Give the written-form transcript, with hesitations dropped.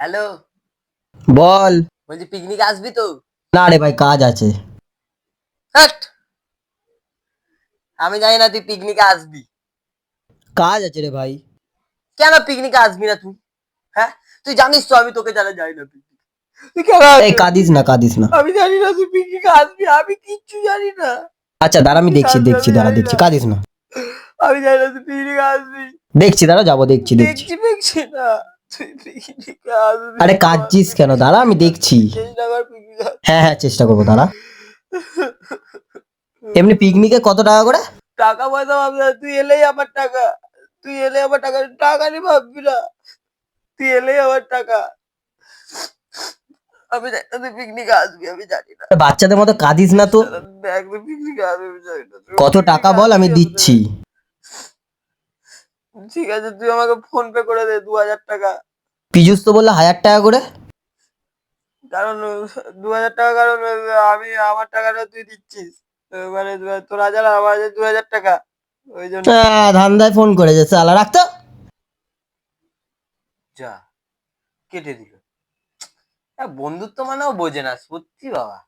Hello, বল। বলছি picnic আসবি তো? না রে ভাই, কাজ আছে। হাট! আমি জানি না তুই পিকনিকে আসবি। কাজ আছে রে ভাই। কেন পিকনিকে আসবি না তুই? হ্যাঁ? তুই জানিস তো আমি তোকে ছাড়া যাই না পিকনিক। তুই কেন এই আসবি না কাঁদিস না, পিকনিকে? কাঁদিস না। আমি জানি না তুই পিকনিকে আসবি, আমি কিচ্ছু জানি না। আচ্ছা দাঁড়া, আমি পিকনিকে দেখছি আসবি দেখছি, আমি দাঁড়া জানি দেখছি, না। কাঁদিস না। আমি জানি না তুই পিকনিকে আসবি। দেখছি, দাঁড়া, যাবো, দেখছি দেখছি। দেখছি না। তুই পিকনিকে আসবি আরে বল, কাঁদছিস তুই কেন? দাঁড়া, পিকনিকে আমি দেখছি। আসবি। চেষ্টা কর পিকনিকে হ্যাঁ আসতে। হ্যাঁ, চেষ্টা করবো, দাঁড়া। এমনি পিকনিকে কত টাকা করে? টাকা পয়সা ভাববি না, তুই এলেই আমার টাকা। তুই এলে আমার টাকা, টাকা নিয়ে ভাববি না। তুই এলেই আমার টাকা। আমি জানি না তুই পিকনিকে আসবি, আমি জানি না। বাচ্চাদের মতো কাঁদিস না তো। শালা দেখ তুই পিকনিকে আসবি, আমি জানি না। তুই কত টাকা পিকনিকে বল, আসবি আমি আমি দিচ্ছি। জানি না। ঠিক আছে তুই আমাকে ফোন পে করে দে 2000 টাকা। পীযুষ তো বললো 1000 টাকা করে। কারণ 2000 টাকা, কারণ আমি আমার টাকাটা তুই দিচ্ছিস। মানে তোর 1000 আর আমার 2000 টাকা, ওই জন্য। ধান্দায় ফোন করেছে সালা, রাখতো। যা, কেটে দিল। বন্ধুত্ব মানেও বোঝে না সত্যি বাবা।